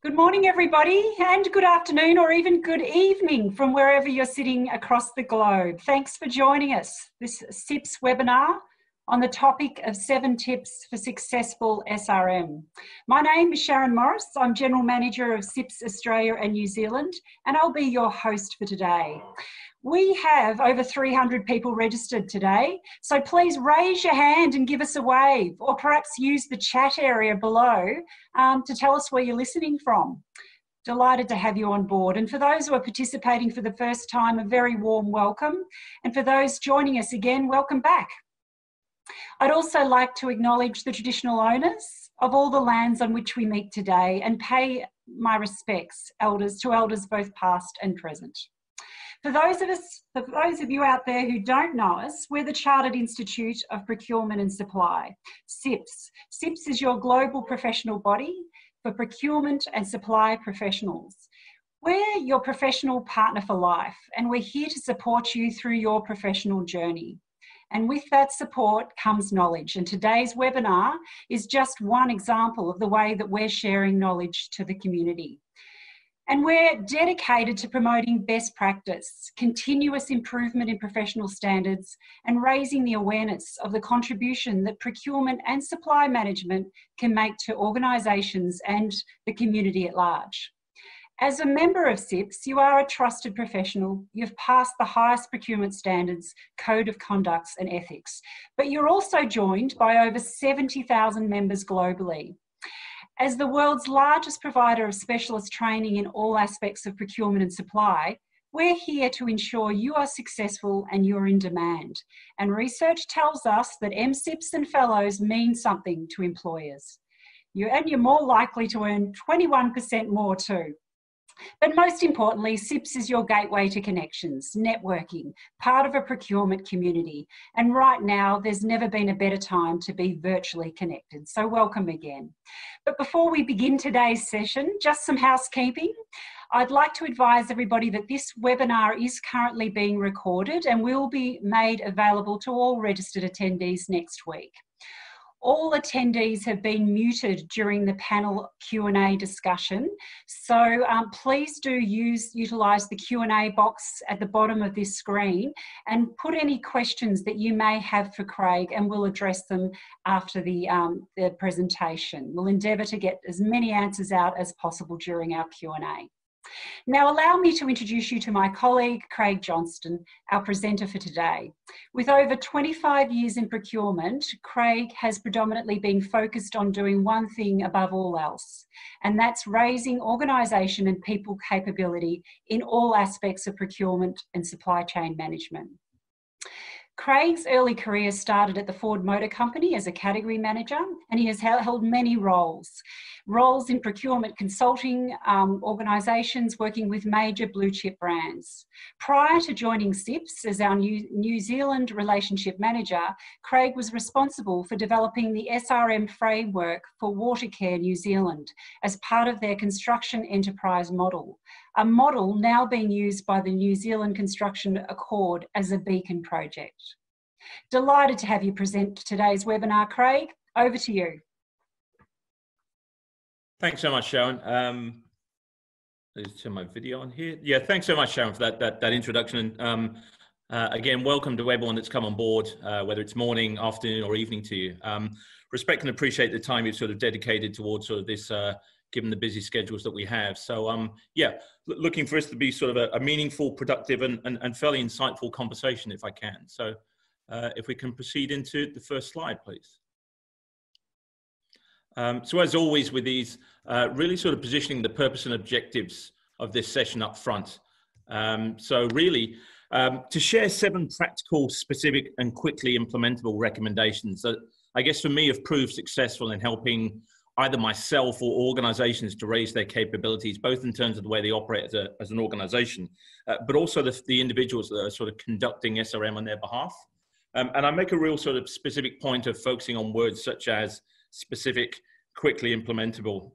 Good morning, everybody, and good afternoon or even good evening from wherever you're sitting across the globe. Thanks for joining us. This CIPS webinar on the topic of 7 tips for successful SRM. My name is Sharon Morris. I'm General Manager of CIPS Australia and New Zealand, and I'll be your host for today. We have over 300 people registered today, so please raise your hand and give us a wave, or perhaps use the chat area below to tell us where you're listening from. Delighted to have you on board. And for those who are participating for the first time, a very warm welcome. And for those joining us again, welcome back. I'd also like to acknowledge the traditional owners of all the lands on which we meet today and pay my respects to elders both past and present. For those of you out there who don't know us, we're the Chartered Institute of Procurement and Supply, CIPS. CIPS is your global professional body for procurement and supply professionals. We're your professional partner for life, and we're here to support you through your professional journey. And with that support comes knowledge. And today's webinar is just one example of the way that we're sharing knowledge to the community. And we're dedicated to promoting best practice, continuous improvement in professional standards, and raising the awareness of the contribution that procurement and supply management can make to organisations and the community at large. As a member of CIPS, you are a trusted professional. You've passed the highest procurement standards, code of conducts and ethics, but you're also joined by over 70,000 members globally. As the world's largest provider of specialist training in all aspects of procurement and supply, we're here to ensure you are successful and you're in demand. And research tells us that MCIPS and fellows mean something to employers. You're more likely to earn 21% more too. But most importantly, CIPS is your gateway to connections, networking, part of a procurement community. And right now, there's never been a better time to be virtually connected. So welcome again. But before we begin today's session, just some housekeeping. I'd like to advise everybody that this webinar is currently being recorded and will be made available to all registered attendees next week. All attendees have been muted during the panel Q&A discussion, so please do utilise the Q&A box at the bottom of this screen and put any questions that you may have for Craig, and we'll address them after the presentation. We'll endeavour to get as many answers out as possible during our Q&A. Now allow me to introduce you to my colleague, Craig Johnston, our presenter for today. With over 25 years in procurement, Craig has predominantly been focused on doing one thing above all else, and that's raising organisation and people capability in all aspects of procurement and supply chain management. Craig's early career started at the Ford Motor Company as a category manager, and he has held many roles in procurement consulting organisations working with major blue chip brands. Prior to joining CIPS as our New Zealand Relationship Manager, Craig was responsible for developing the SRM framework for Watercare New Zealand as part of their construction enterprise model, a model now being used by the New Zealand Construction Accord as a beacon project. Delighted to have you present today's webinar, Craig. Over to you. Thanks so much, Sharon. Let's turn my video on here. Yeah, thanks so much, Sharon, for that introduction. And again, welcome to everyone that's come on board, whether it's morning, afternoon, or evening to you. Respect and appreciate the time you've sort of dedicated towards sort of this, given the busy schedules that we have. So yeah, looking for us to be sort of a meaningful, productive, and fairly insightful conversation, if I can. So if we can proceed into the first slide, please. So as always with these, really sort of positioning the purpose and objectives of this session up front. So really, to share 7 practical, specific and quickly implementable recommendations that I guess for me have proved successful in helping either myself or organizations to raise their capabilities, both in terms of the way they operate as an organization, but also the individuals that are sort of conducting SRM on their behalf. And I make a real sort of specific point of focusing on words such as specific, quickly implementable,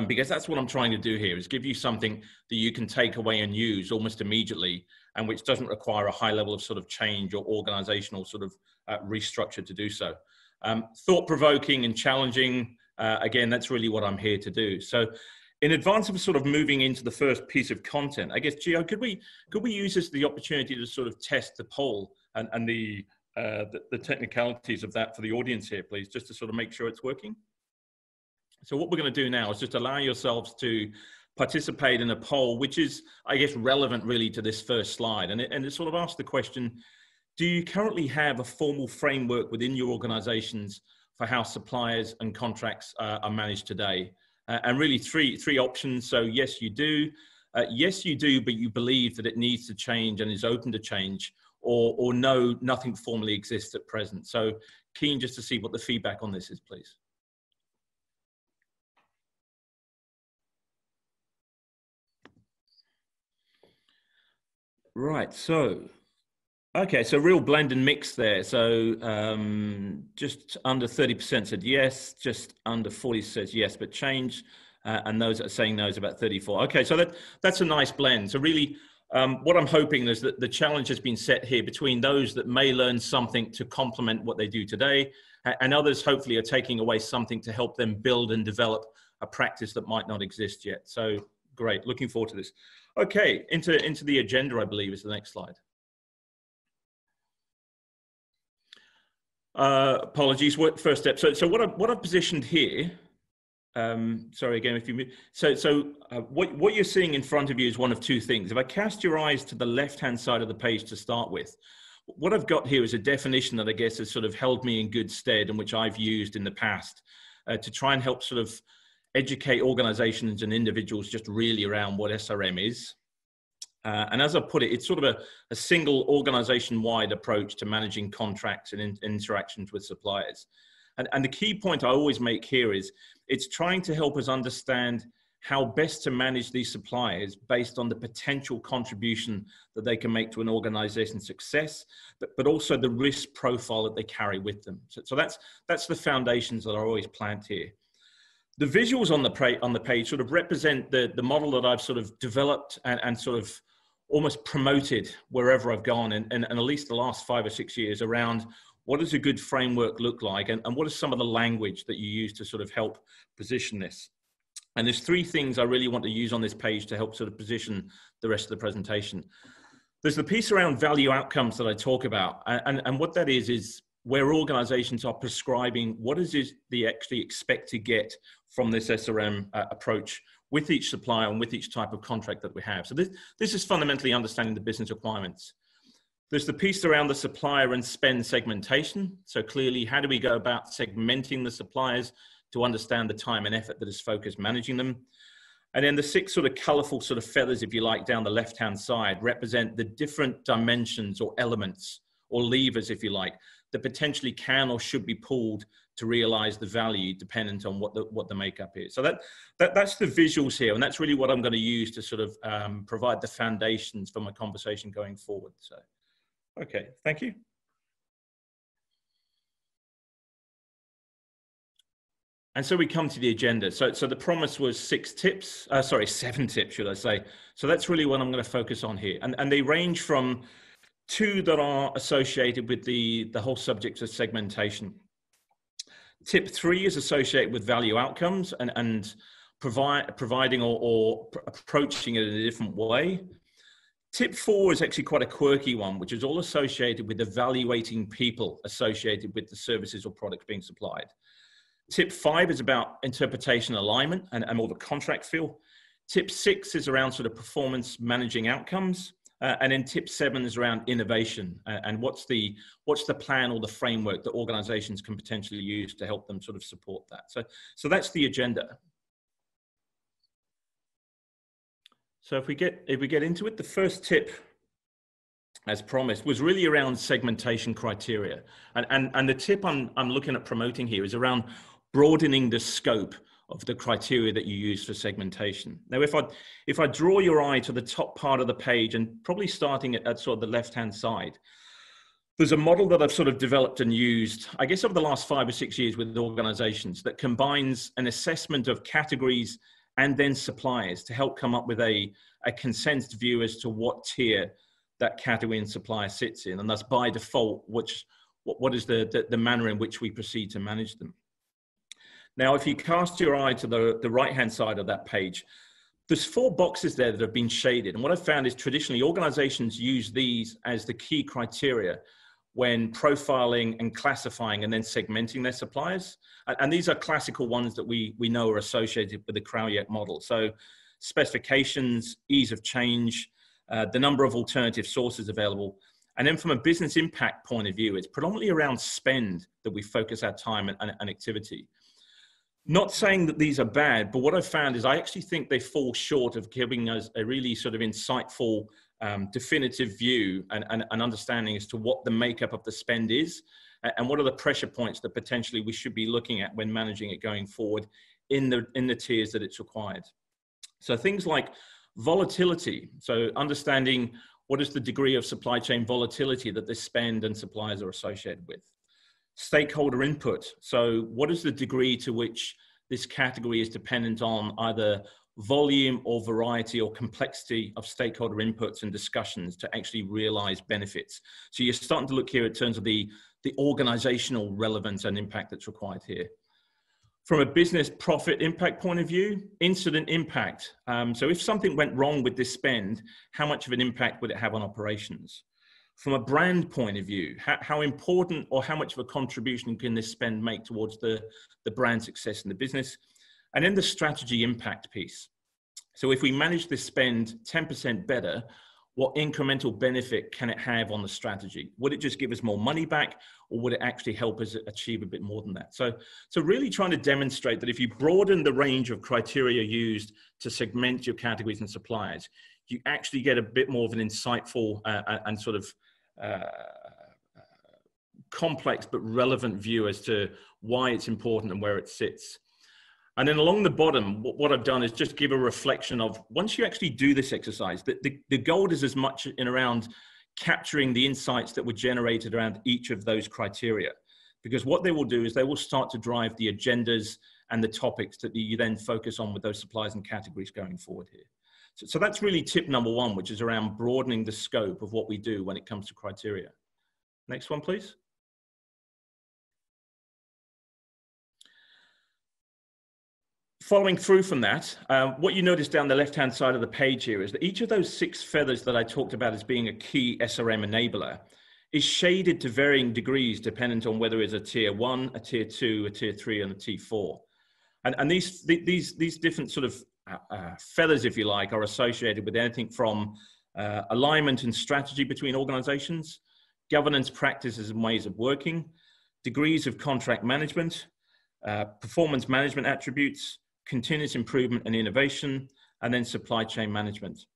because that's what I'm trying to do here, is give you something that you can take away and use almost immediately, and which doesn't require a high level of sort of change or organizational sort of restructure to do so. Thought-provoking and challenging, again, that's really what I'm here to do. So in advance of sort of moving into the first piece of content, I guess, Gio, could we use this the opportunity to sort of test the poll and the technicalities of that for the audience here, please, just to sort of make sure it's working? So what we're going to do now is just allow yourselves to participate in a poll, which is, I guess, relevant really to this first slide. And it sort of asks the question, do you currently have a formal framework within your organizations for how suppliers and contracts are managed today? And really three options. So yes, you do. Yes, you do, but you believe that it needs to change and is open to change, or no, nothing formally exists at present. So keen just to see what the feedback on this is, please. Right, so, okay, so real blend and mix there. So just under 30% said yes, just under 40 says yes, but change. And those that are saying no is about 34. Okay, so that's a nice blend. So really, what I'm hoping is that the challenge has been set here between those that may learn something to complement what they do today, and others hopefully are taking away something to help them build and develop a practice that might not exist yet. So great, looking forward to this. Okay, into the agenda, I believe, is the next slide. Apologies, first step. So what I've positioned here, sorry again, if you move. What you're seeing in front of you is one of two things. If I cast your eyes to the left-hand side of the page to start with, what I've got here is a definition that I guess has sort of held me in good stead and which I've used in the past to try and help sort of educate organizations and individuals just really around what SRM is. And as I put it, it's sort of a single organization-wide approach to managing contracts and interactions with suppliers. And the key point I always make here is it's trying to help us understand how best to manage these suppliers based on the potential contribution that they can make to an organization's success, but also the risk profile that they carry with them. So that's the foundations that are always planted here. The visuals on the page sort of represent the model that I've sort of developed and sort of almost promoted wherever I've gone, and at least the last 5 or 6 years, around what does a good framework look like, and what is some of the language that you use to sort of help position this. And there's 3 things I really want to use on this page to help sort of position the rest of the presentation. There's the piece around value outcomes that I talk about, and what that is where organizations are prescribing what is it they actually expect to get from this SRM approach with each supplier and with each type of contract that we have. So this is fundamentally understanding the business requirements. There's the piece around the supplier and spend segmentation. So clearly, how do we go about segmenting the suppliers to understand the time and effort that is focused managing them? And then the 6 sort of colorful sort of feathers, if you like, down the left-hand side represent the different dimensions or elements or levers, if you like, that potentially can or should be pulled to realize the value dependent on what the makeup is. So that's the visuals here, and that's really what I'm going to use to sort of provide the foundations for my conversation going forward. So, okay, thank you. And so we come to the agenda. So the promise was 7 tips, should I say. So that's really what I'm going to focus on here. And they range from 2 that are associated with the whole subject of segmentation. Tip 3 is associated with value outcomes and providing or approaching it in a different way. Tip 4 is actually quite a quirky one, which is all associated with evaluating people associated with the services or products being supplied. Tip 5 is about interpretation alignment and more of a contract feel. Tip 6 is around sort of performance managing outcomes. And then tip 7 is around innovation and what's the plan or the framework that organizations can potentially use to help them sort of support that. So that's the agenda. So if we get into it, the first tip, as promised, was really around segmentation criteria. And the tip I'm looking at promoting here is around broadening the scope of the criteria that you use for segmentation. Now, if I draw your eye to the top part of the page and probably starting at sort of the left-hand side, there's a model that I've sort of developed and used, I guess, over the last 5 or 6 years with organizations that combines an assessment of categories and then suppliers to help come up with a consensus view as to what tier that category and supplier sits in, and thus by default, what is the manner in which we proceed to manage them. Now, if you cast your eye to the right-hand side of that page, there's 4 boxes there that have been shaded. And what I've found is traditionally organizations use these as the key criteria when profiling and classifying and then segmenting their suppliers. And these are classical ones that we know are associated with the Krauyek model. So specifications, ease of change, the number of alternative sources available. And then from a business impact point of view, it's predominantly around spend that we focus our time and activity. Not saying that these are bad, but what I've found is I actually think they fall short of giving us a really sort of insightful, definitive view and understanding as to what the makeup of the spend is and what are the pressure points that potentially we should be looking at when managing it going forward in the tiers that it's required. So things like volatility, so understanding what is the degree of supply chain volatility that this spend and suppliers are associated with. Stakeholder input. So what is the degree to which this category is dependent on either volume or variety or complexity of stakeholder inputs and discussions to actually realize benefits? So you're starting to look here in terms of the organizational relevance and impact that's required here. From a business profit impact point of view, incident impact. So if something went wrong with this spend, how much of an impact would it have on operations? From a brand point of view, how important or how much of a contribution can this spend make towards the brand success in the business? And then the strategy impact piece. So if we manage this spend 10% better, what incremental benefit can it have on the strategy? Would it just give us more money back, or would it actually help us achieve a bit more than that? So really trying to demonstrate that if you broaden the range of criteria used to segment your categories and suppliers, you actually get a bit more of an insightful and sort of complex but relevant view as to why it's important and where it sits. And then along the bottom, what I've done is just give a reflection of, once you actually do this exercise, the goal is as much in around capturing the insights that were generated around each of those criteria. Because what they will do is they will start to drive the agendas and the topics that you then focus on with those suppliers and categories going forward here. So that's really tip number 1, which is around broadening the scope of what we do when it comes to criteria. Next one, please. Following through from that, what you notice down the left-hand side of the page here is that each of those 6 feathers that I talked about as being a key SRM enabler is shaded to varying degrees dependent on whether it's a tier 1, a tier 2, a tier 3, and a tier 4. And these different sort of feathers, if you like, are associated with anything from alignment and strategy between organizations, governance practices and ways of working, degrees of contract management, performance management attributes, continuous improvement and innovation, and then supply chain management.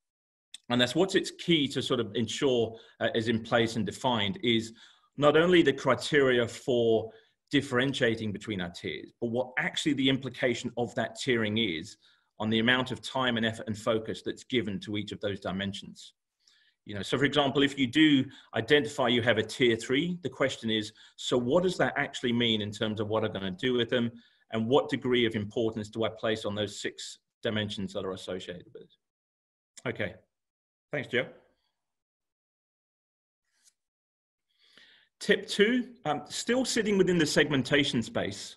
And that's what's its key to sort of ensure is in place and defined is not only the criteria for differentiating between our tiers, but what actually the implication of that tiering is on the amount of time and effort and focus that's given to each of those dimensions. You know, so for example, if you do identify you have a tier 3, the question is, so what does that actually mean in terms of what I'm going to do with them, and what degree of importance do I place on those 6 dimensions that are associated with it? Okay, thanks, Joe. Tip 2, still sitting within the segmentation space,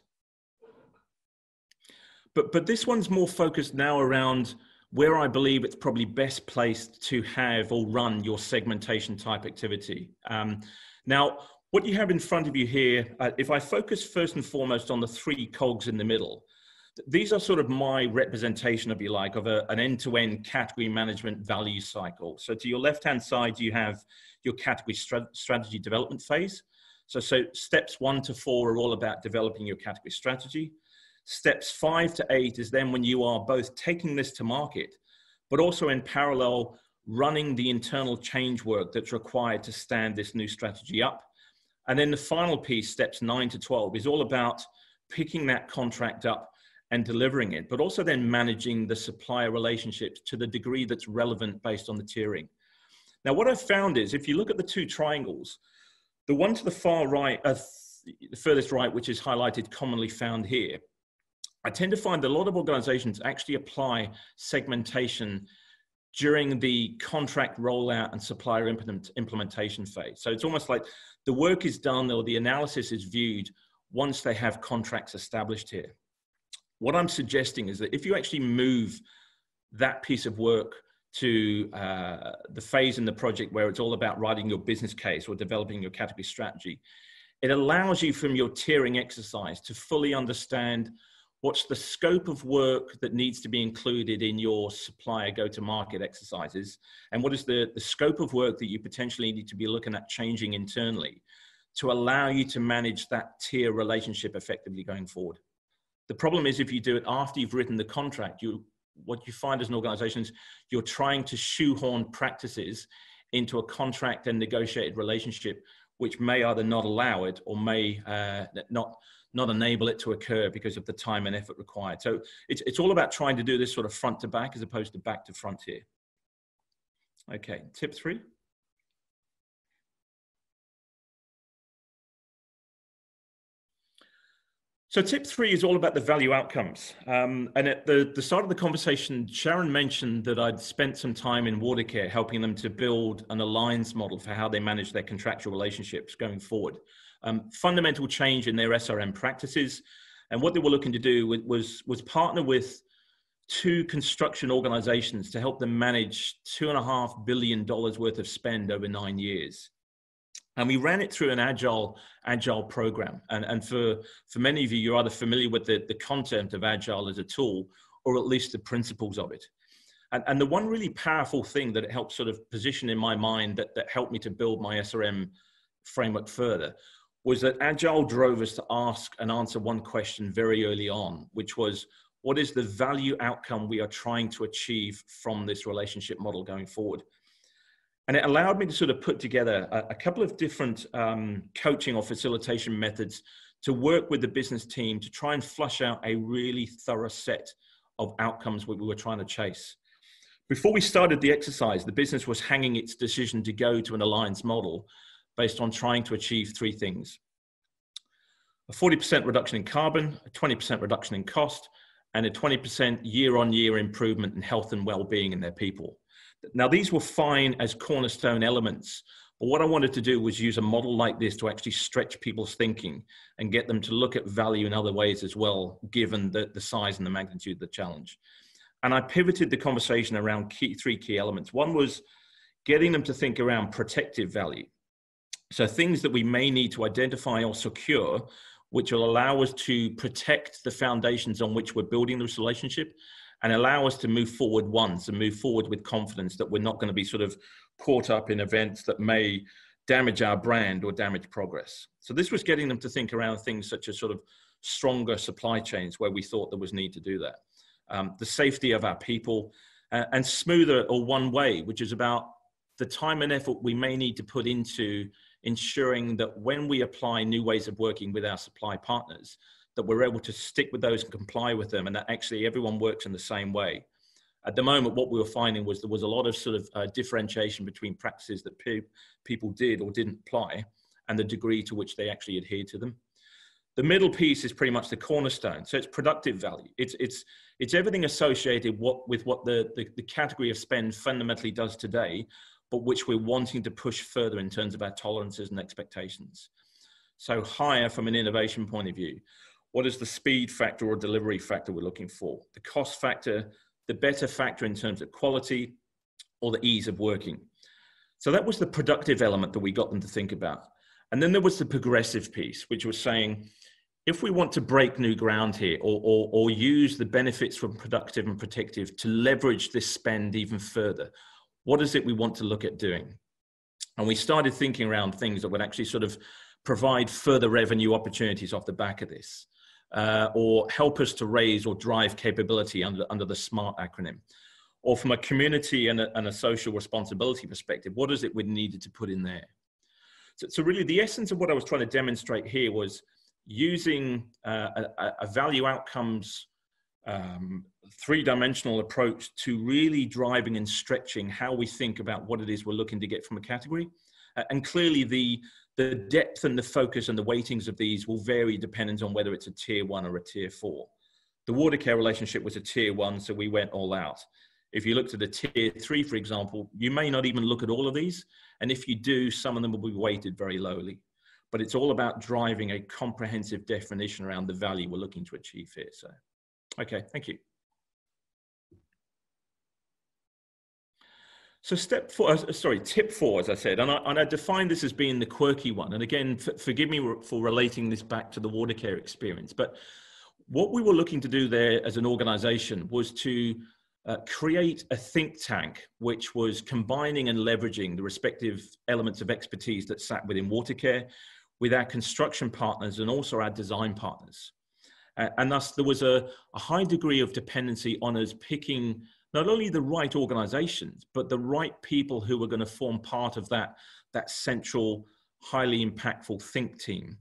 but this one's more focused now around where I believe it's probably best placed to have or run your segmentation type activity. Now, what you have in front of you here, if I focus first and foremost on the 3 cogs in the middle, these are sort of my representation, if you like, of an end-to-end category management value cycle. So to your left-hand side, you have your category strategy development phase. So steps 1 to 4 are all about developing your category strategy. Steps 5 to 8 is then when you are both taking this to market, but also in parallel, running the internal change work that's required to stand this new strategy up. And then the final piece, steps 9 to 12, is all about picking that contract up and delivering it, but also then managing the supplier relationships to the degree that's relevant based on the tiering. Now, what I've found is if you look at the 2 triangles, the one to the far right, the furthest right, which is highlighted commonly found here, I tend to find that a lot of organizations actually apply segmentation during the contract rollout and supplier implementation phase. So it's almost like the work is done or the analysis is viewed once they have contracts established here. what I'm suggesting is that if you actually move that piece of work to the phase in the project where it's all about writing your business case or developing your category strategy, it allows you from your tiering exercise to fully understand what's the scope of work that needs to be included in your supplier go-to-market exercises, and what is the scope of work that you potentially need to be looking at changing internally to allow you to manage that tier relationship effectively going forward. The problem is if you do it after you've written the contract, what you find as an organization is you're trying to shoehorn practices into a contract and negotiated relationship, which may either not allow it or may not enable it to occur because of the time and effort required. So it's all about trying to do this sort of front to back as opposed to back to front here. Okay, tip 3. So tip 3 is all about the value outcomes. And at the start of the conversation, Sharon mentioned that I'd spent some time in Watercare helping them to build an alliance model for how they manage their contractual relationships going forward. Fundamental change in their SRM practices. And what they were looking to do was partner with 2 construction organizations to help them manage $2.5 billion worth of spend over 9 years. And we ran it through an agile program. And for many of you, you're either familiar with the content of agile as a tool, or at least the principles of it. And the one really powerful thing that it helped sort of position in my mind that helped me to build my SRM framework further was that agile drove us to ask and answer one question very early on, which was, what is the value outcome we are trying to achieve from this relationship model going forward? And it allowed me to sort of put together a couple of different coaching or facilitation methods to work with the business team to try and flush out a really thorough set of outcomes we were trying to chase. Before we started the exercise, the business was hanging its decision to go to an alliance model based on trying to achieve 3 things: a 40% reduction in carbon, a 20% reduction in cost, and a 20% year-on-year improvement in health and well-being in their people. Now, these were fine as cornerstone elements, but what I wanted to do was use a model like this to actually stretch people's thinking and get them to look at value in other ways as well, given the size and the magnitude of the challenge. And I pivoted the conversation around 3 key elements. One was getting them to think around protective value. So things that we may need to identify or secure, which will allow us to protect the foundations on which we're building this relationship and allow us to move forward once and move forward with confidence that we're not going to be sort of caught up in events that may damage our brand or damage progress. So this was getting them to think around things such as sort of stronger supply chains where we thought there was need to do that. The safety of our people, and smoother or one way, which is about the time and effort we may need to put into ensuring that when we apply new ways of working with our supply partners, that we're able to stick with those and comply with them, and that actually everyone works in the same way. At the moment, what we were finding was there was a lot of sort of differentiation between practices that people did or didn't apply and the degree to which they actually adhered to them. The middle piece is pretty much the cornerstone. So it's productive value. It's everything associated with what the category of spend fundamentally does today, but which we're wanting to push further in terms of our tolerances and expectations. So higher from an innovation point of view. What is the speed factor or delivery factor we're looking for? The cost factor, the better factor in terms of quality, or the ease of working. So that was the productive element that we got them to think about. And then there was the progressive piece, which was saying, if we want to break new ground here or use the benefits from productive and protective to leverage this spend even further, what is it we want to look at doing? And we started thinking around things that would actually sort of provide further revenue opportunities off the back of this. Or help us to raise or drive capability under the SMART acronym. Or from a community and a social responsibility perspective, what is it we needed to put in there? So really the essence of what I was trying to demonstrate here was using a value outcomes 3-dimensional approach to really driving and stretching how we think about what it is we're looking to get from a category. And clearly the depth and the focus and the weightings of these will vary depending on whether it's a tier 1 or a tier 4. The Watercare relationship was a tier 1, so we went all out. If you looked at a tier 3, for example, you may not even look at all of these. And if you do, some of them will be weighted very lowly. But it's all about driving a comprehensive definition around the value we're looking to achieve here. So Okay, thank you. So tip four, as I said, and I define this as being the quirky one. And again, forgive me for relating this back to the water care experience, but what we were looking to do there as an organization was to create a think tank, which was combining and leveraging the respective elements of expertise that sat within water care with our construction partners and also our design partners. And thus there was a high degree of dependency on us picking not only the right organizations, but the right people who were going to form part of that central, highly impactful think team.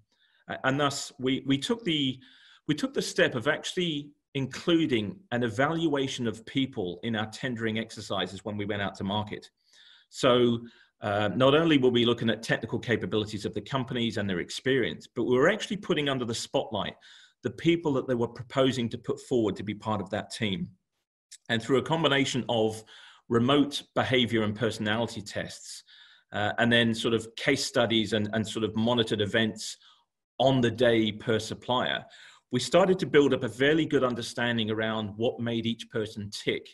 And thus we took the step of actually including an evaluation of people in our tendering exercises when we went out to market. So not only were we looking at technical capabilities of the companies and their experience, but we were actually putting under the spotlight the people that they were proposing to put forward to be part of that team. And through a combination of remote behavior and personality tests, and then sort of case studies and sort of monitored events on the day per supplier, we started to build up a fairly good understanding around what made each person tick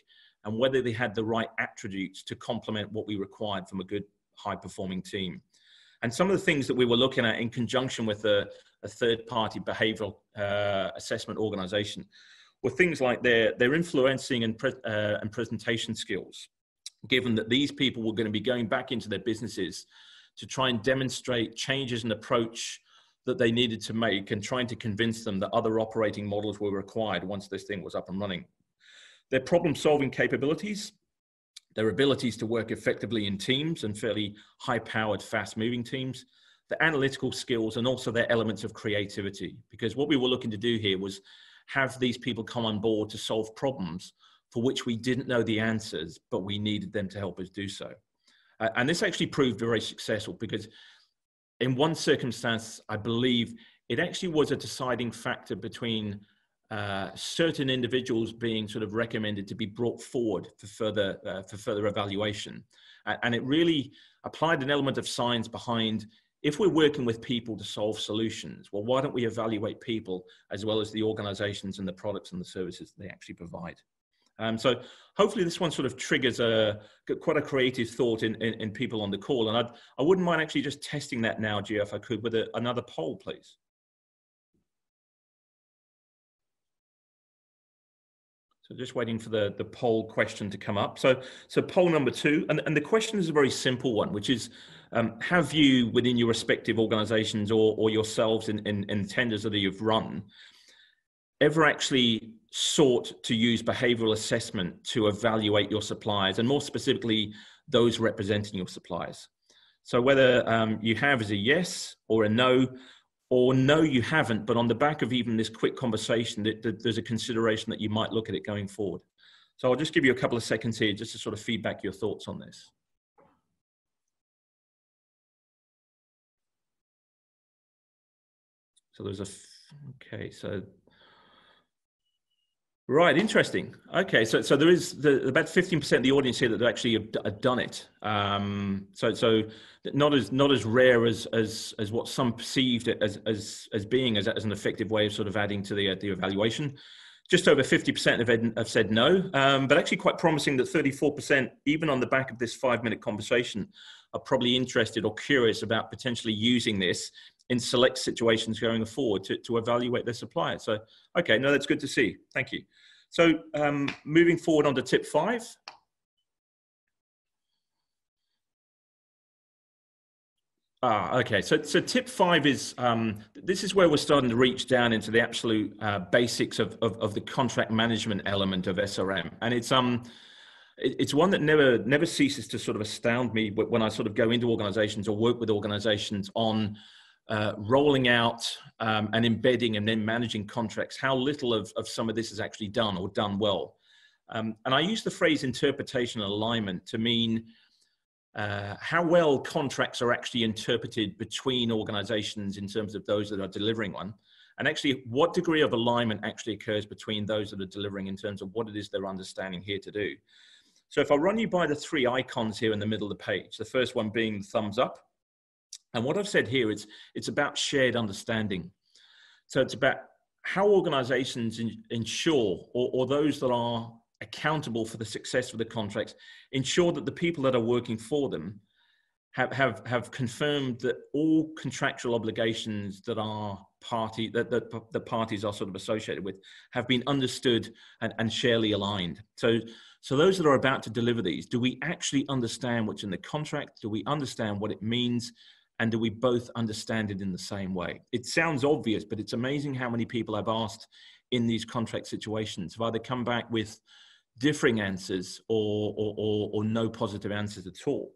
and whether they had the right attributes to complement what we required from a good high-performing team. And some of the things that we were looking at in conjunction with a third-party behavioral assessment organization were things like their influencing and presentation skills, given that these people were going to be going back into their businesses to try and demonstrate changes in approach that they needed to make and trying to convince them that other operating models were required once this thing was up and running. Their problem-solving capabilities, their abilities to work effectively in teams and fairly high-powered, fast-moving teams, the analytical skills, and also their elements of creativity. Because what we were looking to do here was have these people come on board to solve problems for which we didn't know the answers, but we needed them to help us do so. And this actually proved very successful because in one circumstance, I believe it actually was a deciding factor between certain individuals being sort of recommended to be brought forward for further evaluation. And it really applied an element of science behind, if we're working with people to solve solutions, well, why don't we evaluate people as well as the organizations and the products and the services they actually provide? So hopefully this one sort of triggers quite a creative thought in people on the call. And I wouldn't mind actually just testing that now, Gio, if I could, with another poll, please. So just waiting for the poll question to come up. So poll number 2, and the question is a very simple one, which is, have you within your respective organizations or yourselves in tenders that you've run, ever actually sought to use behavioral assessment to evaluate your suppliers, and more specifically, those representing your suppliers? So whether you have as a yes or a no, or no, you haven't, but on the back of even this quick conversation, there's a consideration that you might look at it going forward. So I'll just give you a couple of seconds here just to sort of feedback your thoughts on this. So there's okay, so, right, interesting. Okay, so there is about 15% of the audience here that actually have done it. So not as rare as what some perceived it as being as an effective way of sort of adding to the evaluation. Just over 50% have said no, but actually quite promising that 34%, even on the back of this 5-minute conversation, are probably interested or curious about potentially using this in select situations going forward to evaluate their suppliers. So, okay, no, that's good to see. Thank you. So moving forward on to tip 5. Okay, so tip 5 is, this is where we're starting to reach down into the absolute basics of the contract management element of SRM. And it's one that never ceases to sort of astound me when I sort of go into organizations or work with organizations on rolling out and embedding and then managing contracts, how little of some of this is actually done or done well. And I use the phrase interpretation and alignment to mean how well contracts are actually interpreted between organizations in terms of those that are delivering one, and actually what degree of alignment actually occurs between those that are delivering in terms of what it is they're understanding here to do. So if I run you by the 3 icons here in the middle of the page, the first one being the thumbs up, and what I've said here is it's about shared understanding. So it's about how organizations ensure, or those that are accountable for the success of the contracts, ensure that the people that are working for them have confirmed that all contractual obligations that the parties are sort of associated with have been understood and sharely aligned. So those that are about to deliver these, do we actually understand what's in the contract? Do we understand what it means? And do we both understand it in the same way? It sounds obvious, but it's amazing how many people I've asked in these contract situations have either come back with differing answers or no positive answers at all.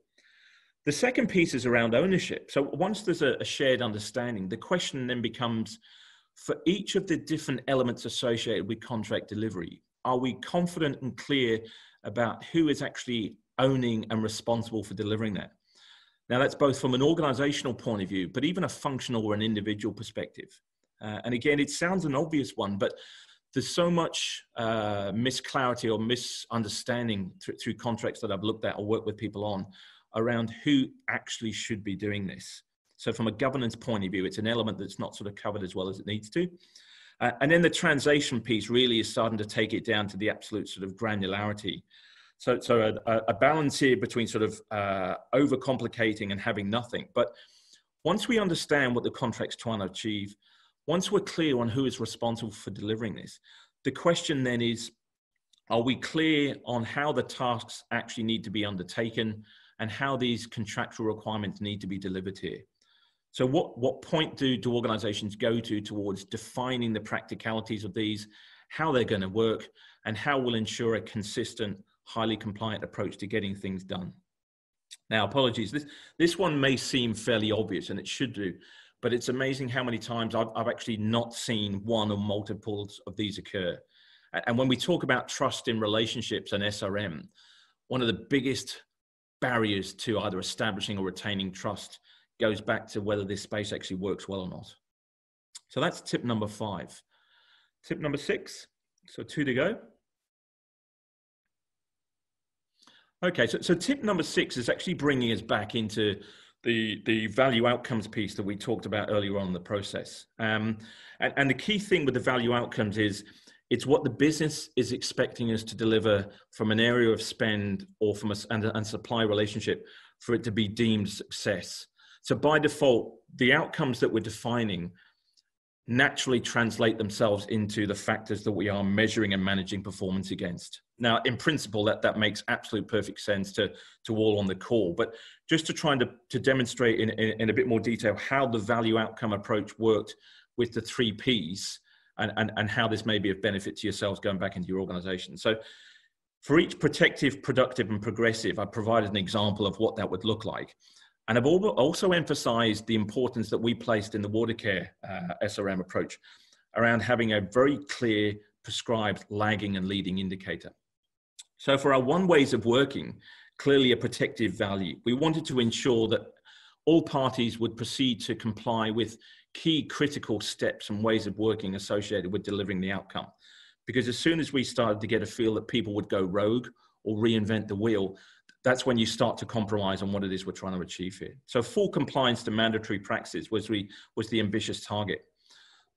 The second piece is around ownership. So once there's a shared understanding, the question then becomes, for each of the different elements associated with contract delivery, are we confident and clear about who is actually owning and responsible for delivering that? Now, that's both from an organizational point of view, but even a functional or an individual perspective. And again, it sounds an obvious one, but there's so much misclarity or misunderstanding through contracts that I've looked at or worked with people on around who actually should be doing this. So from a governance point of view, it's an element that's not sort of covered as well as it needs to. And then the translation piece really is starting to take it down to the absolute sort of granularity. So a balance here between sort of overcomplicating and having nothing. But once we understand what the contract's trying to achieve, once we're clear on who is responsible for delivering this, the question then is, are we clear on how the tasks actually need to be undertaken and how these contractual requirements need to be delivered here? So what point do organizations go to towards defining the practicalities of these, how they're going to work, and how we'll ensure a consistent, highly compliant approach to getting things done? Now, apologies, this one may seem fairly obvious, and it should do, but it's amazing how many times I've actually not seen one or multiples of these occur. And when we talk about trust in relationships and SRM, one of the biggest barriers to either establishing or retaining trust goes back to whether this space actually works well or not. So that's tip number 5. Tip number 6, so 2 to go. Okay, so tip number 6 is actually bringing us back into the value outcomes piece that we talked about earlier on in the process. And the key thing with the value outcomes is it's what the business is expecting us to deliver from an area of spend or from a supply relationship for it to be deemed success. So by default, the outcomes that we're defining naturally translate themselves into the factors that we are measuring and managing performance against. Now, in principle, that makes absolute perfect sense to all on the call, but just to try to demonstrate in a bit more detail how the value outcome approach worked with the 3 Ps and how this may be of benefit to yourselves going back into your organization. So for each protective, productive, and progressive, I provided an example of what that would look like. And I've also emphasized the importance that we placed in the Watercare SRM approach around having a very clear, prescribed lagging and leading indicator. So for our 1 ways of working, clearly a protective value, we wanted to ensure that all parties would proceed to comply with key critical steps and ways of working associated with delivering the outcome. Because as soon as we started to get a feel that people would go rogue or reinvent the wheel, that's when you start to compromise on what it is we're trying to achieve here. So full compliance to mandatory practices was the ambitious target.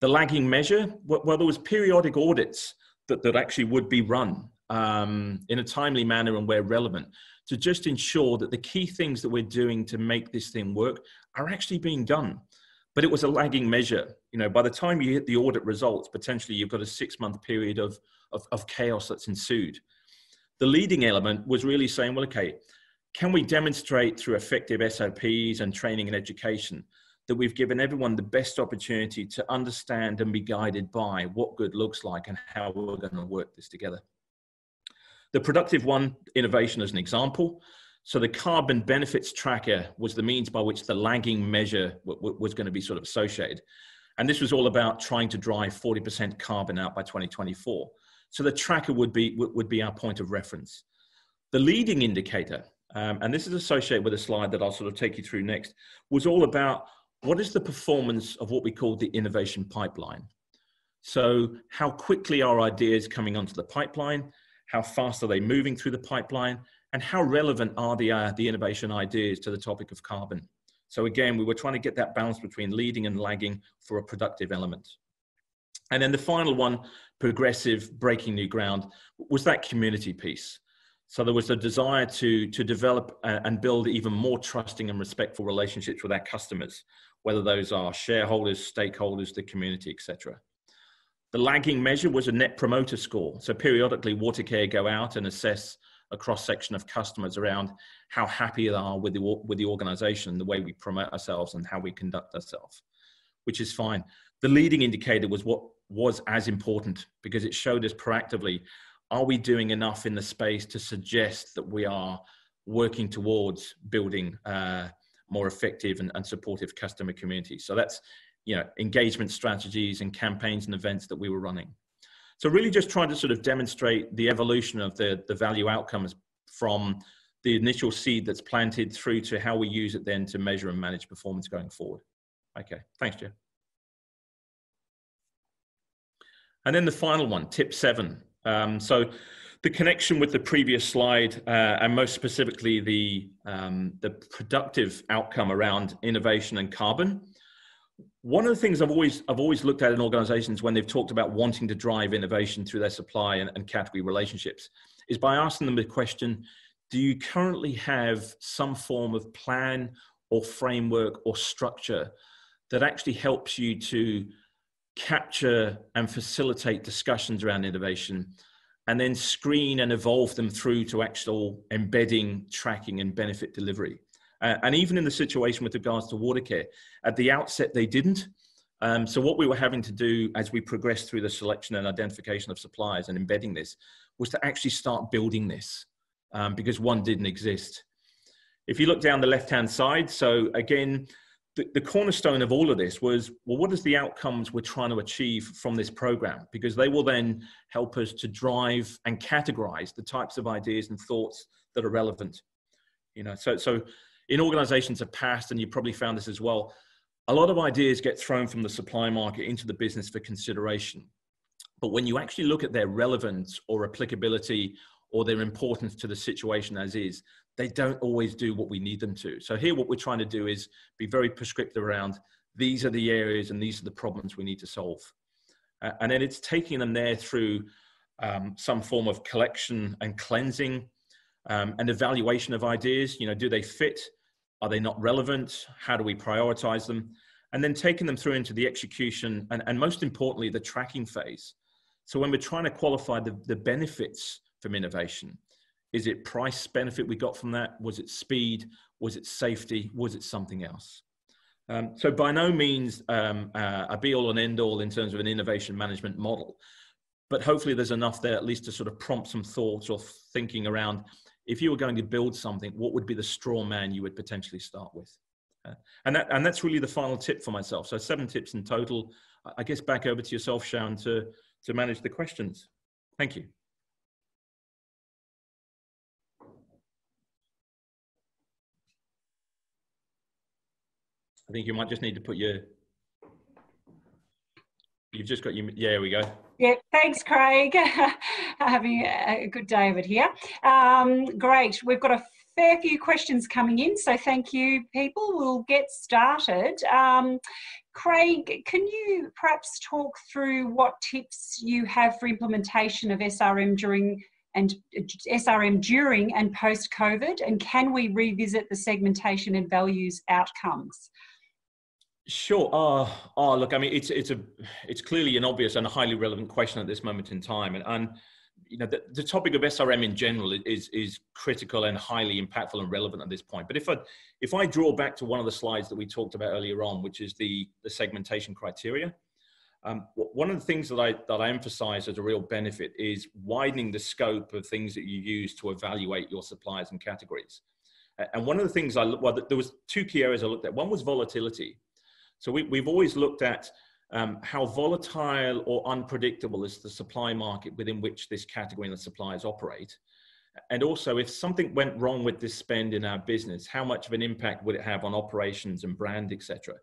The lagging measure, well, there was periodic audits that actually would be run in a timely manner and where relevant to just ensure that the key things that we're doing to make this thing work are actually being done. But it was a lagging measure. You know, by the time you hit the audit results, potentially you've got a 6-month period of chaos that's ensued. The leading element was really saying, well, okay, can we demonstrate through effective SOPs and training and education that we've given everyone the best opportunity to understand and be guided by what good looks like and how we're going to work this together? The productive one, innovation as an example. So the carbon benefits tracker was the means by which the lagging measure was going to be sort of associated. And this was all about trying to drive 40% carbon out by 2024. So the tracker would be our point of reference. The leading indicator, and this is associated with a slide that I'll sort of take you through next, was all about what is the performance of what we call the innovation pipeline. So how quickly are ideas coming onto the pipeline? How fast are they moving through the pipeline? And how relevant are the innovation ideas to the topic of carbon? So again, we were trying to get that balance between leading and lagging for a productive element. And then the final one, progressive, breaking new ground, was that community piece. So there was a desire to develop and build even more trusting and respectful relationships with our customers, whether those are shareholders, stakeholders, the community, etc. The lagging measure was a net promoter score. So periodically, Watercare go out and assess a cross-section of customers around how happy they are with the organization, the way we promote ourselves and how we conduct ourselves, which is fine. The leading indicator was what was as important, because it showed us proactively, are we doing enough in the space to suggest that we are working towards building more effective and supportive customer communities? So that's, engagement strategies and campaigns and events that we were running. So really just trying to sort of demonstrate the evolution of the value outcomes from the initial seed that's planted through to how we use it then to measure and manage performance going forward. Okay, thanks, Jeff. And then the final one, tip 7. So the connection with the previous slide, and most specifically the productive outcome around innovation and carbon. One of the things I've always looked at in organizations when they've talked about wanting to drive innovation through their supply and category relationships is by asking them the question, do you currently have some form of plan or framework or structure that actually helps you to capture and facilitate discussions around innovation and then screen and evolve them through to actual embedding, tracking and benefit delivery? And even in the situation with regards to Watercare, at the outset, they didn't. So what we were having to do as we progressed through the selection and identification of suppliers and embedding this was to actually start building this because one didn't exist. If you look down the left-hand side, so again, the cornerstone of all of this was, well, what is the outcomes we're trying to achieve from this program? Because they will then help us to drive and categorize the types of ideas and thoughts that are relevant. So in organizations of past, and you probably found this as well, a lot of ideas get thrown from the supply market into the business for consideration. But when you actually look at their relevance or applicability or their importance to the situation as is, they don't always do what we need them to. So here what we're trying to do is be very prescriptive around, these are the areas and these are the problems we need to solve. And then it's taking them there through some form of collection and cleansing and evaluation of ideas. Do they fit? Are they not relevant? How do we prioritize them? And then taking them through into the execution and most importantly, the tracking phase. So when we're trying to qualify the benefits from innovation, is it price benefit we got from that? Was it speed? Was it safety? Was it something else? So by no means a be all and end all in terms of an innovation management model, but hopefully there's enough there at least to sort of prompt some thoughts or thinking around, if you were going to build something, what would be the straw man you would potentially start with? And that's really the final tip for myself. So 7 tips in total. I guess back over to yourself, Sharon, to manage the questions. Thank you. I think you might just need to put you've just got there we go. Yeah, thanks, Craig. Having a good day of it here. Great. We've got a fair few questions coming in, so thank you, people. We'll get started. Craig, can you perhaps talk through what tips you have for implementation of SRM during and post-COVID, and can we revisit the segmentation and values outcomes? Sure. Look, I mean, it's clearly an obvious and a highly relevant question at this moment in time, and the topic of SRM in general is critical and highly impactful and relevant at this point. But if I draw back to one of the slides that we talked about earlier on, which is the segmentation criteria, one of the things that I emphasize as a real benefit is widening the scope of things that you use to evaluate your suppliers and categories. And one of the things there was 2 key areas I looked at. One was volatility. So we've always looked at how volatile or unpredictable is the supply market within which this category and the suppliers operate. And also, if something went wrong with this spend in our business, how much of an impact would it have on operations and brand, etc.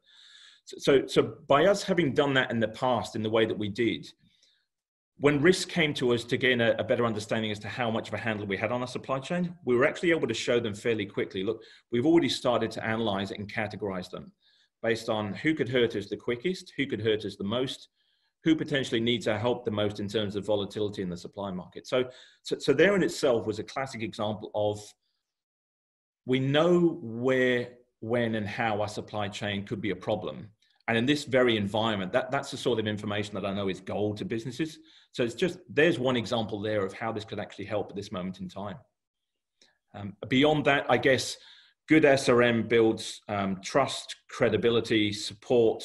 So by us having done that in the past in the way that we did, when risk came to us to gain a better understanding as to how much of a handle we had on our supply chain, we were actually able to show them fairly quickly, look, we've already started to analyze it and categorize them based on who could hurt us the quickest, who could hurt us the most, who potentially needs our help the most in terms of volatility in the supply market. So there in itself was a classic example of, we know where, when, and how our supply chain could be a problem. And in this very environment, that's the sort of information that I know is gold to businesses. So it's just, there's one example there of how this could actually help at this moment in time. Beyond that, I guess, good SRM builds trust, credibility, support,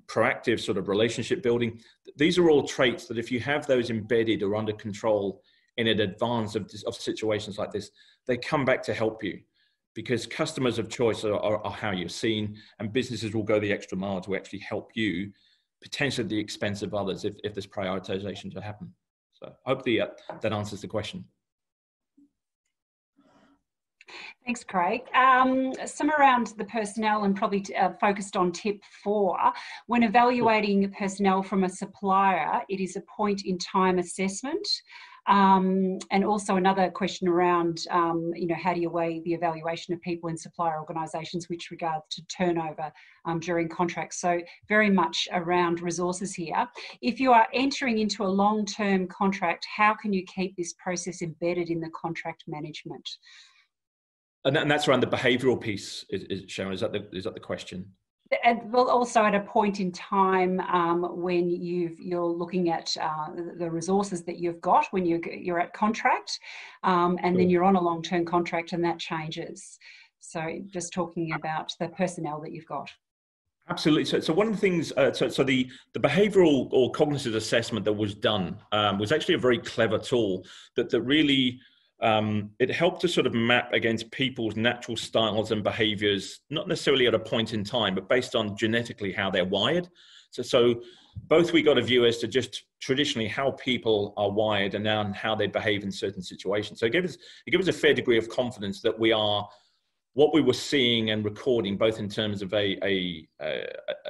proactive sort of relationship building. These are all traits that if you have those embedded or under control in advance of situations like this, they come back to help you, because customers of choice are how you're seen, and businesses will go the extra mile to actually help you, potentially at the expense of others, if there's prioritization to happen. So hopefully that answers the question. Thanks, Craig. Some around the personnel, and probably focused on tip 4. When evaluating personnel from a supplier, it is a point in time assessment. And also another question around, how do you weigh the evaluation of people in supplier organisations with regard to turnover during contracts? So very much around resources here. If you are entering into a long-term contract, how can you keep this process embedded in the contract management? And that's around the behavioural piece, Sharon, is that the question? And well, also at a point in time when you're looking at the resources that you've got when you're at contract, and then you're on a long-term contract and that changes. So just talking about the personnel that you've got. Absolutely. So one of the things, so the behavioural or cognitive assessment that was done was actually a very clever tool that really it helped to sort of map against people's natural styles and behaviors, not necessarily at a point in time, but based on genetically how they're wired. So both we got a view as to just traditionally how people are wired and now how they behave in certain situations. So it gave us a fair degree of confidence that what we were seeing and recording, both in terms of a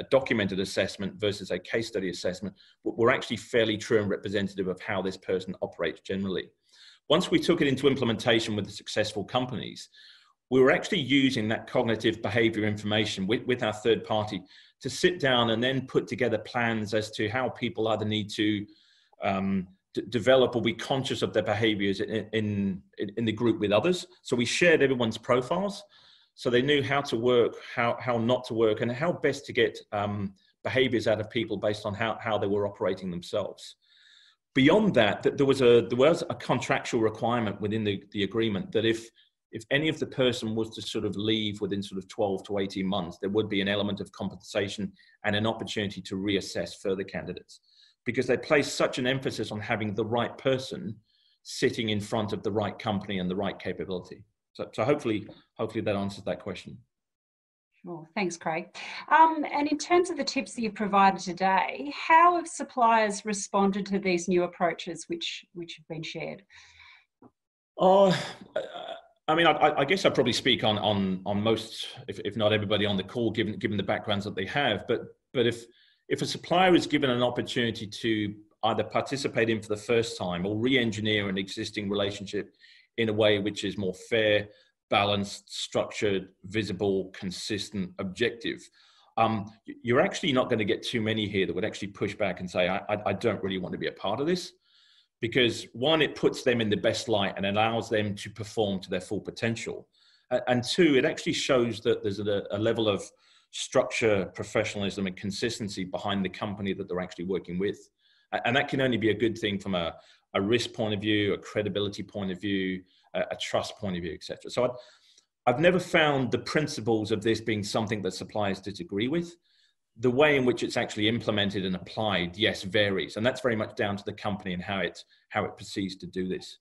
documented assessment versus a case study assessment, were actually fairly true and representative of how this person operates generally. Once we took it into implementation with the successful companies, we were actually using that cognitive behavior information with our third party to sit down and then put together plans as to how people either need to develop or be conscious of their behaviors in the group with others. So we shared everyone's profiles, so they knew how to work, how not to work, and how best to get behaviors out of people based on how they were operating themselves. Beyond that, there was a contractual requirement within the agreement that if any of the person was to sort of leave within sort of 12 to 18 months, there would be an element of compensation and an opportunity to reassess further candidates, because they place such an emphasis on having the right person sitting in front of the right company and the right capability. So hopefully that answers that question. Sure. Thanks, Craig. And in terms of the tips that you've provided today, how have suppliers responded to these new approaches which have been shared? I mean, I guess I'd probably speak on most, if not everybody on the call, given the backgrounds that they have. But if a supplier is given an opportunity to either participate in for the first time or re-engineer an existing relationship in a way which is more fair, balanced, structured, visible, consistent, objective, you're actually not going to get too many here that would actually push back and say, I don't really want to be a part of this. Because one, it puts them in the best light and allows them to perform to their full potential. And two, it actually shows that there's a level of structure, professionalism, and consistency behind the company that they're actually working with. And that can only be a good thing from a risk point of view, a credibility point of view, a trust point of view, etc. So I've never found the principles of this being something that suppliers disagree with. The way in which it's actually implemented and applied, yes, varies. And that's very much down to the company and how it proceeds to do this.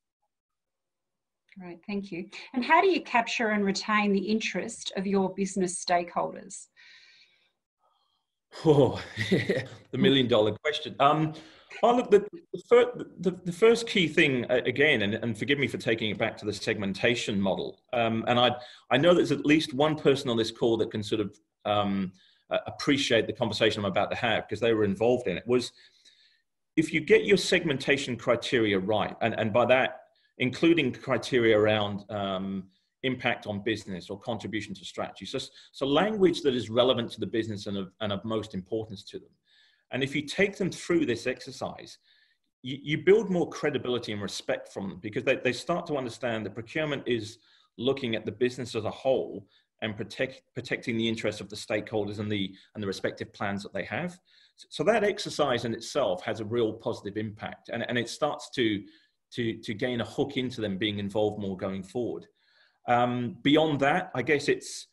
Great, thank you. And how do you capture and retain the interest of your business stakeholders? Oh, the $1 million question. Look, the first key thing, again, and forgive me for taking it back to the segmentation model, and I know there's at least one person on this call that can sort of appreciate the conversation I'm about to have, because they were involved in it, was if you get your segmentation criteria right, and by that, including criteria around impact on business or contribution to strategy, so language that is relevant to the business and of most importance to them. And if you take them through this exercise, you build more credibility and respect from them, because they start to understand that procurement is looking at the business as a whole and protecting the interests of the stakeholders and the respective plans that they have. So that exercise in itself has a real positive impact, and it starts to gain a hook into them being involved more going forward. Beyond that, I guess it's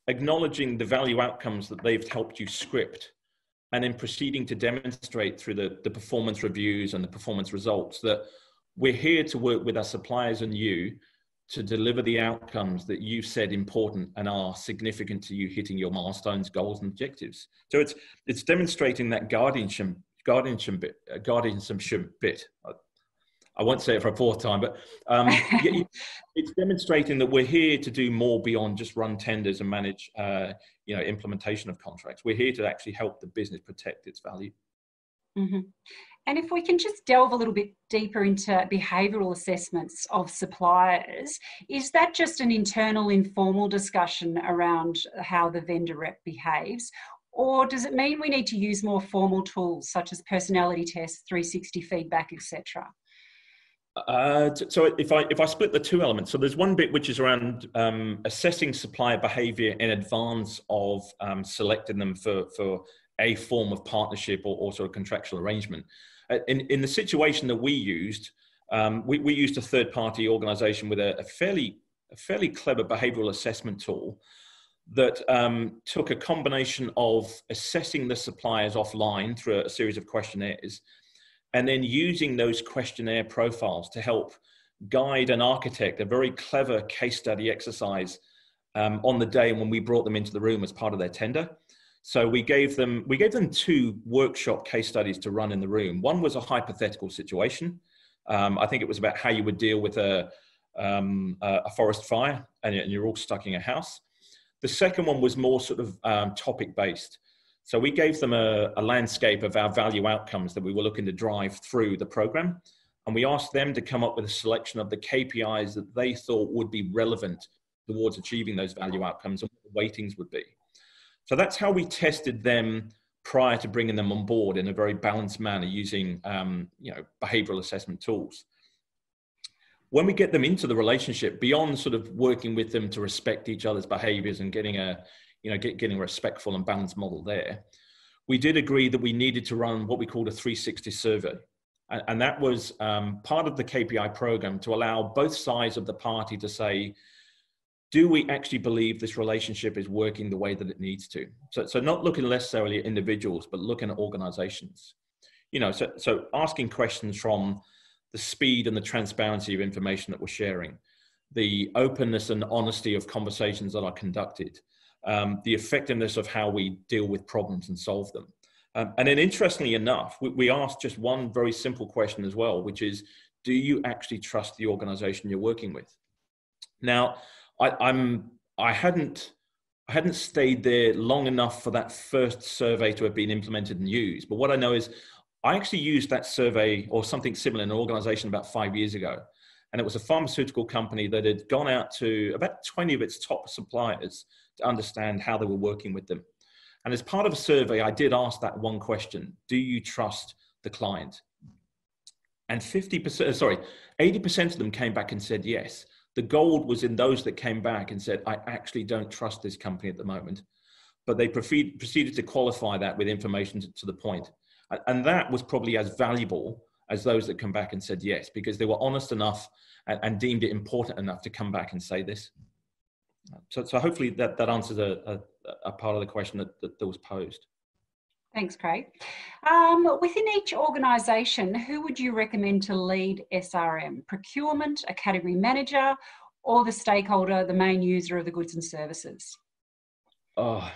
acknowledging the value outcomes that they've helped you script, and then proceeding to demonstrate through the performance reviews and the performance results that we're here to work with our suppliers and you to deliver the outcomes that you've said important and are significant to you hitting your milestones, goals, and objectives. So it's demonstrating that guardianship bit. I won't say it for a fourth time, but it's demonstrating that we're here to do more beyond just run tenders and manage, implementation of contracts. We're here to actually help the business protect its value. Mm-hmm. And if we can just delve a little bit deeper into behavioural assessments of suppliers, is that just an internal informal discussion around how the vendor rep behaves? Or does it mean we need to use more formal tools such as personality tests, 360 feedback, etc.? So if I split the two elements, so there's one bit which is around assessing supplier behaviour in advance of selecting them for a form of partnership or sort of contractual arrangement. In the situation that we used, we used a third-party organisation with a fairly clever behavioural assessment tool that took a combination of assessing the suppliers offline through a series of questionnaires, and then using those questionnaire profiles to help guide and architect a very clever case study exercise on the day when we brought them into the room as part of their tender. So we gave them two workshop case studies to run in the room. One was a hypothetical situation. I think it was about how you would deal with a forest fire and you're all stuck in a house. The second one was more sort of topic-based. So we gave them a landscape of our value outcomes that we were looking to drive through the program. And we asked them to come up with a selection of the KPIs that they thought would be relevant towards achieving those value outcomes and what the weightings would be. So that's how we tested them prior to bringing them on board in a very balanced manner using behavioral assessment tools. When we get them into the relationship, beyond sort of working with them to respect each other's behaviors and getting a respectful and balanced model there, we did agree that we needed to run what we called a 360 survey. And that was part of the KPI program to allow both sides of the party to say, do we actually believe this relationship is working the way that it needs to? So not looking necessarily at individuals, but looking at organizations. So asking questions from the speed and the transparency of information that we're sharing, the openness and honesty of conversations that are conducted, the effectiveness of how we deal with problems and solve them. And then interestingly enough, we asked just one very simple question as well, which is, do you actually trust the organization you're working with? Now, I hadn't stayed there long enough for that first survey to have been implemented and used. But what I know is I actually used that survey or something similar in an organization about 5 years ago. And it was a pharmaceutical company that had gone out to about 20 of its top suppliers to understand how they were working with them. And as part of a survey, I did ask that one question: do you trust the client? And 80% of them came back and said yes. The gold was in those that came back and said, I actually don't trust this company at the moment. But they proceeded to qualify that with information to the point. And that was probably as valuable as those that come back and said yes, because they were honest enough and deemed it important enough to come back and say this. So hopefully that answers a part of the question that was posed. Thanks, Craig. Within each organisation, who would you recommend to lead SRM? Procurement, a category manager, or the stakeholder, the main user of the goods and services? Oh,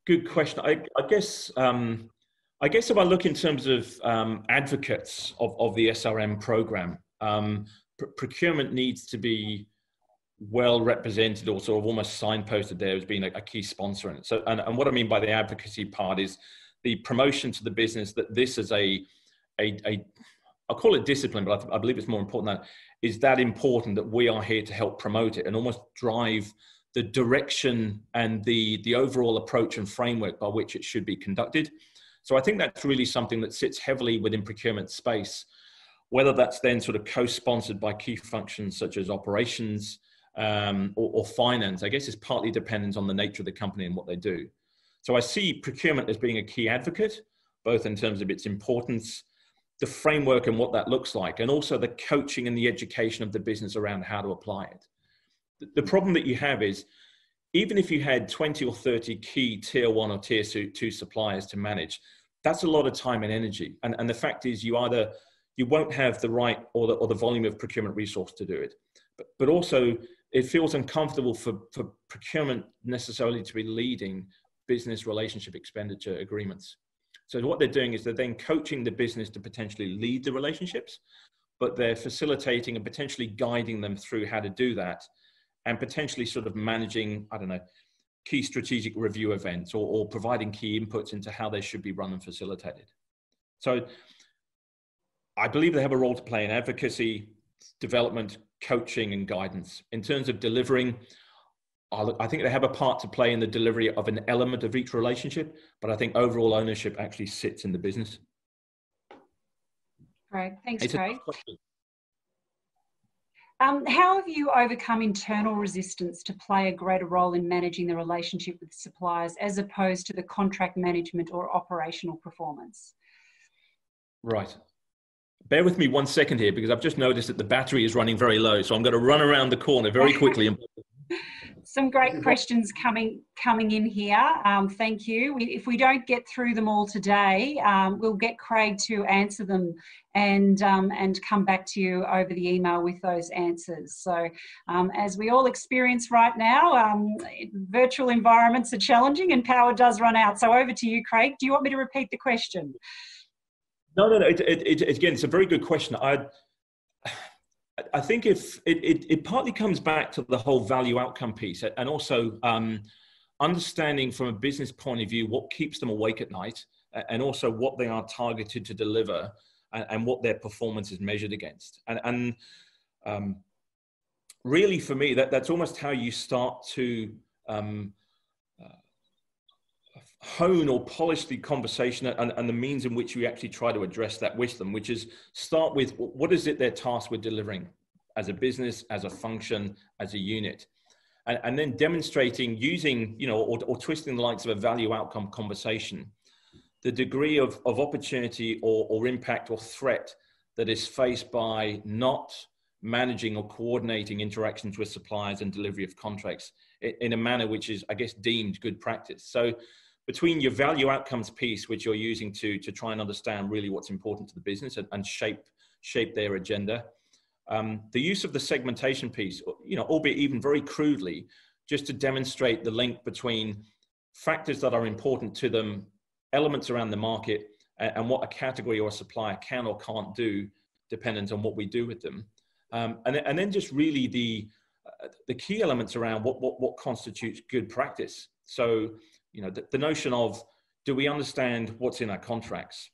good question. I guess if I look in terms of advocates of the SRM program, procurement needs to be well represented or sort of almost signposted there as being a key sponsor in it. So, and what I mean by the advocacy part is the promotion to the business that this is I'll call it discipline, but I believe it's more important than that, is that important that we are here to help promote it and almost drive the direction and the overall approach and framework by which it should be conducted. So I think that's really something that sits heavily within procurement space, whether that's then sort of co-sponsored by key functions such as operations or finance. I guess it's partly dependent on the nature of the company and what they do. So I see procurement as being a key advocate, both in terms of its importance, the framework and what that looks like, and also the coaching and the education of the business around how to apply it. The problem that you have is, even if you had 20 or 30 key tier 1 or tier 2 suppliers to manage, that's a lot of time and energy. And the fact is you won't have the right or the volume of procurement resource to do it. But also it feels uncomfortable for procurement necessarily to be leading business relationship expenditure agreements. So what they're doing is they're then coaching the business to potentially lead the relationships, but they're facilitating and potentially guiding them through how to do that, and potentially sort of managing, I don't know, key strategic review events or providing key inputs into how they should be run and facilitated. So I believe they have a role to play in advocacy, development, coaching, and guidance. In terms of delivering, I think they have a part to play in the delivery of an element of each relationship, but I think overall ownership actually sits in the business. Great, thanks, Craig. How have you overcome internal resistance to play a greater role in managing the relationship with suppliers as opposed to the contract management or operational performance? Right. Bear with me 1 second here, because I've just noticed that the battery is running very low. So I'm going to run around the corner very quickly. Some great questions coming in here. Thank you. If we don't get through them all today, we'll get Craig to answer them and come back to you over the email with those answers. So as we all experience right now, virtual environments are challenging and power does run out. So over to you, Craig. Do you want me to repeat the question? No. Again, it's a very good question. I think if it partly comes back to the whole value outcome piece, and also understanding from a business point of view what keeps them awake at night, and also what they are targeted to deliver, and what their performance is measured against. And really, for me, that's almost how you start to hone or polish the conversation and the means in which you actually try to address that with them, which is start with what is it they're tasked with delivering as a business, as a function, as a unit, and then demonstrating using, or twisting the likes of a value outcome conversation, the degree of opportunity or impact or threat that is faced by not managing or coordinating interactions with suppliers and delivery of contracts in a manner which is, I guess, deemed good practice. So between your value outcomes piece, which you're using to try and understand really what's important to the business and shape their agenda, the use of the segmentation piece, albeit even very crudely, just to demonstrate the link between factors that are important to them, elements around the market, and what a category or a supplier can or can't do, dependent on what we do with them. And then just really the key elements around what constitutes good practice. So, the notion of, do we understand what's in our contracts?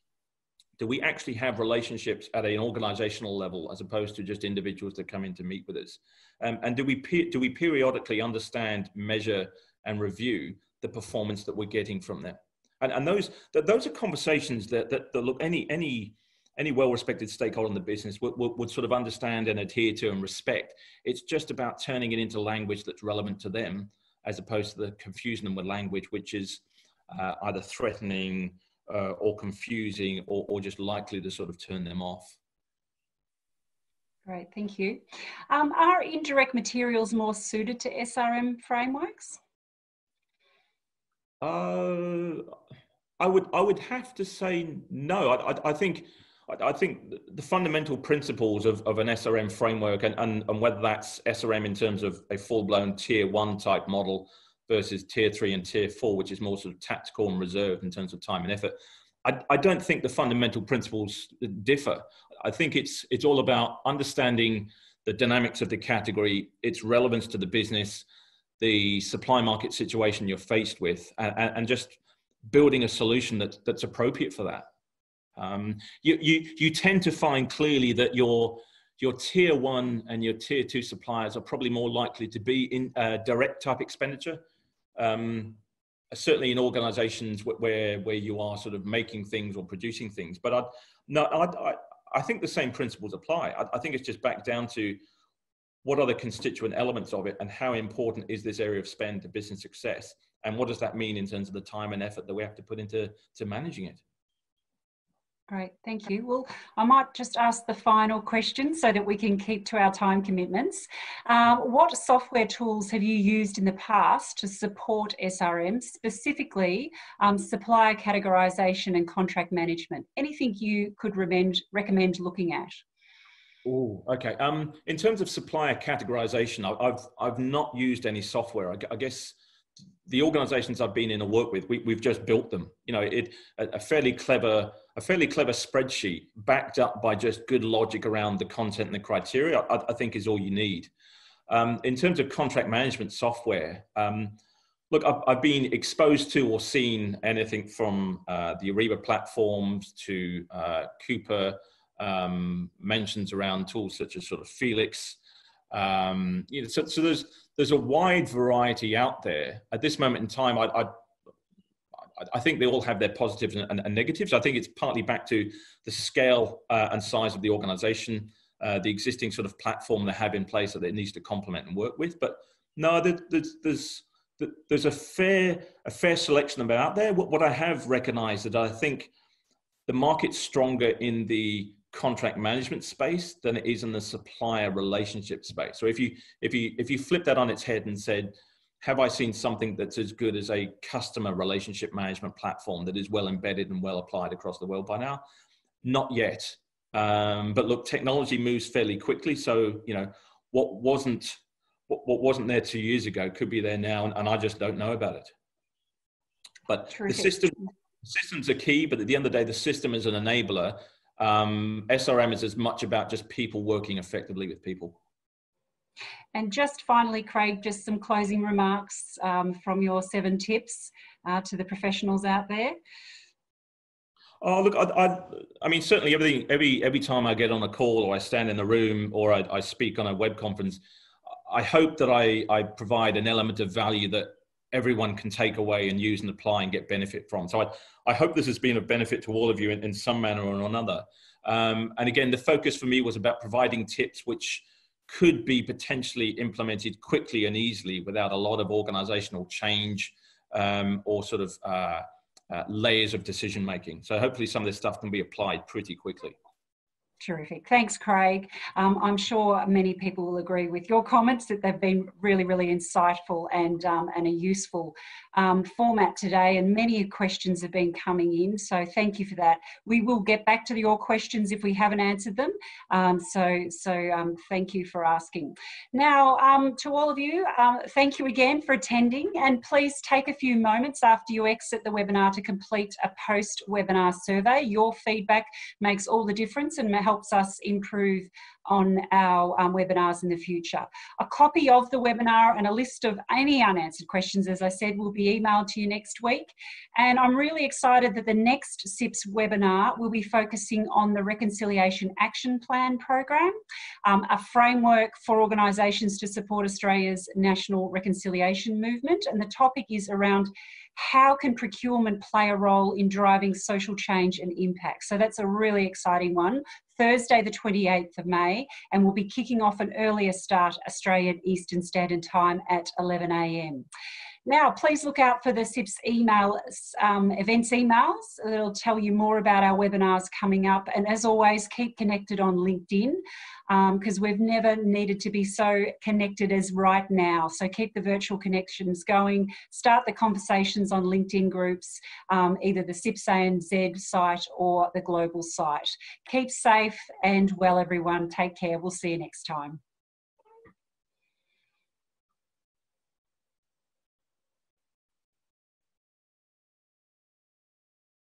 Do we actually have relationships at an organizational level as opposed to just individuals that come in to meet with us? And do we periodically understand, measure, and review the performance that we're getting from them? And those are conversations that look, any well-respected stakeholder in the business would sort of understand and adhere to and respect. It's just about turning it into language that's relevant to them, as opposed to the confusion them with language which is either threatening or confusing or just likely to sort of turn them off. Great, thank you. Are indirect materials more suited to SRM frameworks? I would have to say no. I think the fundamental principles of an SRM framework, and whether that's SRM in terms of a full-blown tier 1 type model versus tier 3 and tier 4, which is more sort of tactical and reserved in terms of time and effort, I don't think the fundamental principles differ. I think it's all about understanding the dynamics of the category, its relevance to the business, the supply market situation you're faced with, and just building a solution that's appropriate for that. You tend to find clearly that your tier 1 and your tier 2 suppliers are probably more likely to be in direct type expenditure, certainly in organizations where you are sort of making things or producing things. But I think the same principles apply. I think it's just back down to what are the constituent elements of it and how important is this area of spend to business success? And what does that mean in terms of the time and effort that we have to put into managing it? Great, thank you. Well, I might just ask the final question so that we can keep to our time commitments. What software tools have you used in the past to support SRMs, specifically supplier categorization and contract management? Anything you could recommend looking at? Oh, okay. In terms of supplier categorization, I've not used any software. I guess the organizations I've been in or worked with, we've just built them. You know, a fairly clever spreadsheet backed up by just good logic around the content and the criteria, I think is all you need. In terms of contract management software, look, I've been exposed to or seen anything from the Ariba platforms to Cooper, mentions around tools such as sort of Felix. You know, so there's a wide variety out there. At this moment in time, I think they all have their positives and negatives. I think it's partly back to the scale and size of the organization, the existing sort of platform they have in place that it needs to complement and work with. But no, there's a fair selection of them out there. What I have recognized that I think the market's stronger in the contract management space than it is in the supplier relationship space. So if you flip that on its head and said, have I seen something that's as good as a customer relationship management platform that is well embedded and well applied across the world by now? Not yet. But look, technology moves fairly quickly. So, you know, what wasn't there 2 years ago could be there now, and I just don't know about it. But Terrific. the systems are key, but at the end of the day, the system is an enabler. SRM is as much about just people working effectively with people. And just finally, Craig, just some closing remarks from your 7 tips to the professionals out there. Oh, look, I mean, certainly every time I get on a call or I stand in a room or I speak on a web conference, I hope that I provide an element of value that everyone can take away and use and apply and get benefit from. So I hope this has been of benefit to all of you in some manner or another. And again, the focus for me was about providing tips which could be potentially implemented quickly and easily without a lot of organizational change or sort of layers of decision making. So hopefully some of this stuff can be applied pretty quickly. Terrific. Thanks, Craig. I'm sure many people will agree with your comments that they've been really, really insightful and a useful format today, and many questions have been coming in, so thank you for that. We will get back to your questions if we haven't answered them, so thank you for asking. Now, to all of you, thank you again for attending, and please take a few moments after you exit the webinar to complete a post-webinar survey. Your feedback makes all the difference and helps us improve on our webinars in the future. A copy of the webinar and a list of any unanswered questions, as I said, will be emailed to you next week. And I'm really excited that the next CIPS webinar will be focusing on the Reconciliation Action Plan program, a framework for organisations to support Australia's national reconciliation movement. And the topic is around how can procurement play a role in driving social change and impact? So that's a really exciting one. Thursday, the 28th of May, and we'll be kicking off an earlier start Australian Eastern Standard Time at 11 a.m. Now, please look out for the CIPS events emails. It'll tell you more about our webinars coming up. And as always, keep connected on LinkedIn because we've never needed to be so connected as right now. So keep the virtual connections going. Start the conversations on LinkedIn groups, either the CIPS ANZ site or the global site. Keep safe and well, everyone. Take care. We'll see you next time.